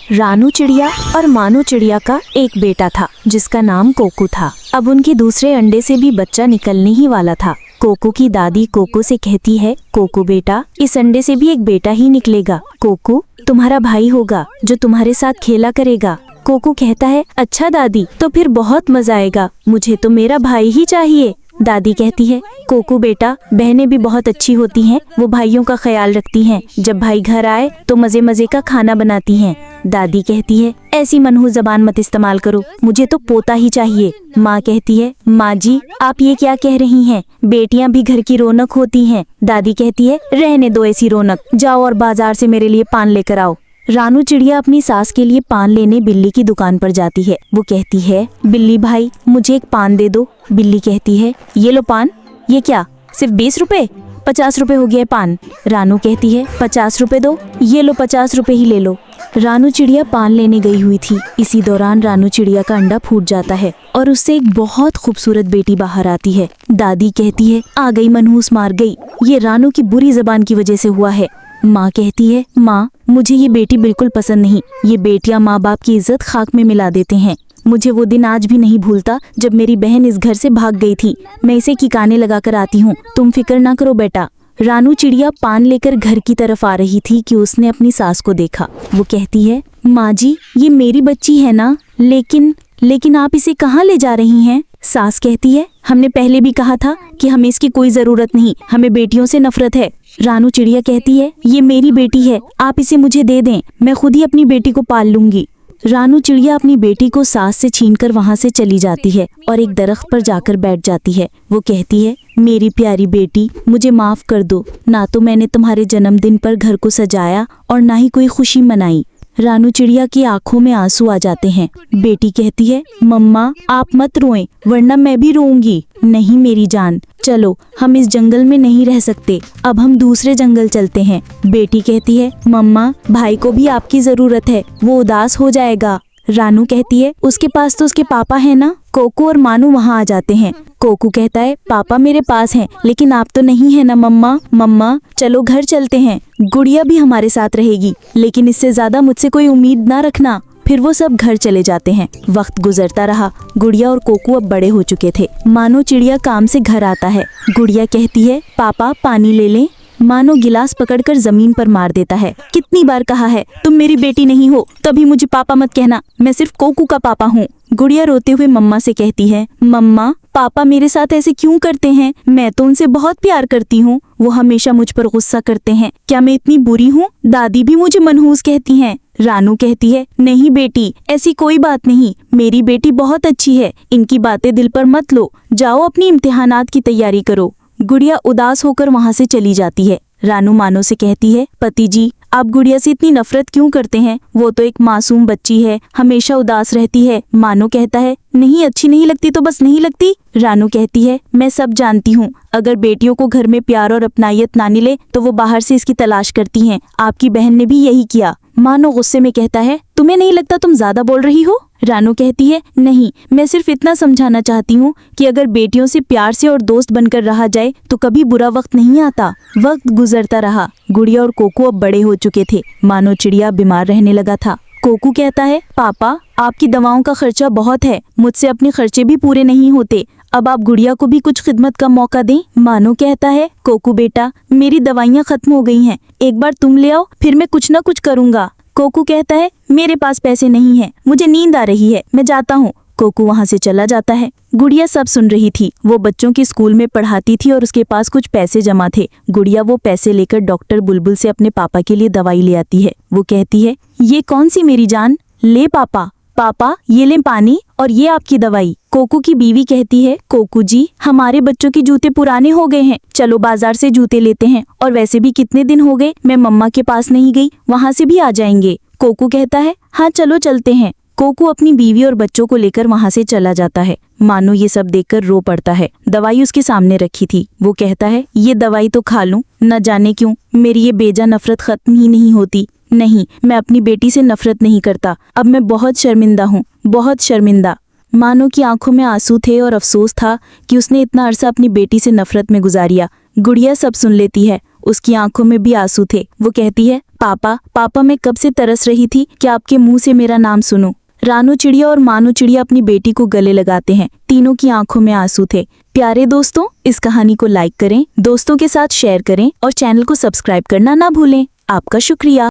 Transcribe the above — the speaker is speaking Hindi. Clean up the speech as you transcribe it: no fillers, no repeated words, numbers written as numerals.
रानू चिड़िया और मानू चिड़िया का एक बेटा था जिसका नाम कोकू था। अब उनके दूसरे अंडे से भी बच्चा निकलने ही वाला था। कोकू की दादी कोकू से कहती है, कोकू बेटा, इस अंडे से भी एक बेटा ही निकलेगा। कोकू तुम्हारा भाई होगा जो तुम्हारे साथ खेला करेगा। कोकू कहता है, अच्छा दादी, तो फिर बहुत मजा आएगा, मुझे तो मेरा भाई ही चाहिए। दादी कहती है, कोकू बेटा, बहनें भी बहुत अच्छी होती हैं, वो भाइयों का ख्याल रखती हैं। जब भाई घर आए तो मजे मजे का खाना बनाती हैं। दादी कहती है, ऐसी मनहूस जबान मत इस्तेमाल करो, मुझे तो पोता ही चाहिए। माँ कहती है, माँ जी, आप ये क्या कह रही हैं? बेटियाँ भी घर की रौनक होती हैं। दादी कहती है, रहने दो ऐसी रौनक, जाओ और बाजार से मेरे लिए पान लेकर आओ। रानू चिड़िया अपनी सास के लिए पान लेने बिल्ली की दुकान पर जाती है। वो कहती है, बिल्ली भाई, मुझे एक पान दे दो। बिल्ली कहती है, ये लो पान। ये क्या, सिर्फ 20 रुपए? 50 रुपए हो गया पान। रानू कहती है, 50 रुपए दो। ये लो, 50 रुपए ही ले लो। रानू चिड़िया पान लेने गई हुई थी। इसी दौरान रानू चिड़िया का अंडा फूट जाता है और उससे एक बहुत खूबसूरत बेटी बाहर आती है। दादी कहती है, आ गई, मनहूस मार गई, ये रानू की बुरी जबान की वजह से हुआ है। माँ कहती है, माँ, मुझे ये बेटी बिल्कुल पसंद नहीं। ये बेटियां माँ बाप की इज्जत खाक में मिला देते हैं। मुझे वो दिन आज भी नहीं भूलता जब मेरी बहन इस घर से भाग गई थी। मैं इसे ठिकाने लगा कर आती हूँ, तुम फिक्र ना करो बेटा। रानू चिड़िया पान लेकर घर की तरफ आ रही थी कि उसने अपनी सास को देखा। वो कहती है, माँ जी, ये मेरी बच्ची है ना, लेकिन आप इसे कहाँ ले जा रही हैं? सास कहती है, हमने पहले भी कहा था कि हमें इसकी कोई जरूरत नहीं, हमें बेटियों से नफरत है। रानू चिड़िया कहती है, ये मेरी बेटी है, आप इसे मुझे दे दें, मैं खुद ही अपनी बेटी को पाल लूंगी। रानू चिड़िया अपनी बेटी को सास से छीनकर वहाँ से चली जाती है और एक दरख्त पर जाकर बैठ जाती है। वो कहती है, मेरी प्यारी बेटी, मुझे माफ कर दो, ना तो मैंने तुम्हारे जन्मदिन पर घर को सजाया और ना ही कोई खुशी मनाई। रानू चिड़िया की आंखों में आंसू आ जाते हैं। बेटी कहती है, मम्मा, आप मत रोएं, वरना मैं भी रोऊंगी। नहीं मेरी जान, चलो, हम इस जंगल में नहीं रह सकते, अब हम दूसरे जंगल चलते हैं। बेटी कहती है, मम्मा, भाई को भी आपकी जरूरत है, वो उदास हो जाएगा। रानू कहती है, उसके पास तो उसके पापा है ना। कोकू और मानू वहाँ आ जाते हैं। कोकू कहता है, पापा मेरे पास हैं, लेकिन आप तो नहीं है ना मम्मा। मम्मा, चलो घर चलते हैं, गुड़िया भी हमारे साथ रहेगी, लेकिन इससे ज्यादा मुझसे कोई उम्मीद ना रखना। फिर वो सब घर चले जाते हैं। वक्त गुजरता रहा। गुड़िया और कोकू अब बड़े हो चुके थे। मानो चिड़िया काम से घर आता है। गुड़िया कहती है, पापा पानी ले लें। मानो गिलास पकड़कर जमीन पर मार देता है। कितनी बार कहा है, तुम मेरी बेटी नहीं हो, तभी मुझे पापा मत कहना, मैं सिर्फ कोकू का पापा हूँ। गुड़िया रोते हुए मम्मा से कहती है, मम्मा, पापा मेरे साथ ऐसे क्यों करते हैं? मैं तो उनसे बहुत प्यार करती हूँ, वो हमेशा मुझ पर गुस्सा करते हैं। क्या मैं इतनी बुरी हूँ? दादी भी मुझे मनहूस कहती हैं। रानू कहती है, नहीं बेटी, ऐसी कोई बात नहीं, मेरी बेटी बहुत अच्छी है, इनकी बातें दिल पर मत लो, जाओ अपनी इम्तिहानात की तैयारी करो। गुड़िया उदास होकर वहाँ से चली जाती है। रानू मानो से कहती है, पति जी, आप गुड़िया से इतनी नफरत क्यों करते हैं? वो तो एक मासूम बच्ची है, हमेशा उदास रहती है। मानो कहता है, नहीं, अच्छी नहीं लगती तो बस नहीं लगती। रानू कहती है, मैं सब जानती हूँ, अगर बेटियों को घर में प्यार और अपनायत ना मिले तो वो बाहर से इसकी तलाश करती हैं। आपकी बहन ने भी यही किया। मानो गुस्से में कहता है, तुम्हें नहीं लगता तुम ज्यादा बोल रही हो? रानू कहती है, नहीं, मैं सिर्फ इतना समझाना चाहती हूँ कि अगर बेटियों से प्यार से और दोस्त बनकर रहा जाए तो कभी बुरा वक्त नहीं आता। वक्त गुजरता रहा। गुड़िया और कोकू अब बड़े हो चुके थे। मानो चिड़िया बीमार रहने लगा था। कोकू कहता है, पापा, आपकी दवाओं का खर्चा बहुत है, मुझसे अपने खर्चे भी पूरे नहीं होते, अब आप गुड़िया को भी कुछ खिदमत का मौका दें। मानो कहता है, कोकू बेटा, मेरी दवाइयाँ खत्म हो गई हैं, एक बार तुम ले आओ, फिर मैं कुछ न कुछ करूँगा। कोकू कहता है, मेरे पास पैसे नहीं है, मुझे नींद आ रही है, मैं जाता हूँ। कोकू वहाँ से चला जाता है। गुड़िया सब सुन रही थी। वो बच्चों के स्कूल में पढ़ाती थी और उसके पास कुछ पैसे जमा थे। गुड़िया वो पैसे लेकर डॉक्टर बुलबुल से अपने पापा के लिए दवाई ले आती है। वो कहती है, ये कौन सी मेरी जान? ले पापा, पापा ये लें पानी और ये आपकी दवाई। कोकू की बीवी कहती है, कोकू जी, हमारे बच्चों के जूते पुराने हो गए हैं, चलो बाजार से जूते लेते हैं, और वैसे भी कितने दिन हो गए मैं मम्मा के पास नहीं गई, वहाँ से भी आ जाएंगे। कोकू कहता है, हाँ चलो चलते हैं। कोकू अपनी बीवी और बच्चों को लेकर वहाँ से चला जाता है। मानो ये सब देखकर रो पड़ता है। दवाई उसके सामने रखी थी। वो कहता है, ये दवाई तो खा लूं, न जाने क्यों मेरी ये बेजा नफरत खत्म ही नहीं होती। नहीं, मैं अपनी बेटी से नफरत नहीं करता, अब मैं बहुत शर्मिंदा हूँ, बहुत शर्मिंदा। मानो की आंखों में आंसू थे और अफसोस था कि उसने इतना अरसा अपनी बेटी से नफरत में गुजारिया। गुड़िया सब सुन लेती है, उसकी आंखों में भी आंसू थे। वो कहती है, पापा पापा मैं कब से तरस रही थी कि आपके मुंह से मेरा नाम सुनूं। रानू चिड़िया और मानू चिड़िया अपनी बेटी को गले लगाते हैं। तीनों की आंखों में आंसू थे। प्यारे दोस्तों, इस कहानी को लाइक करें, दोस्तों के साथ शेयर करें और चैनल को सब्सक्राइब करना ना भूलें। आपका शुक्रिया।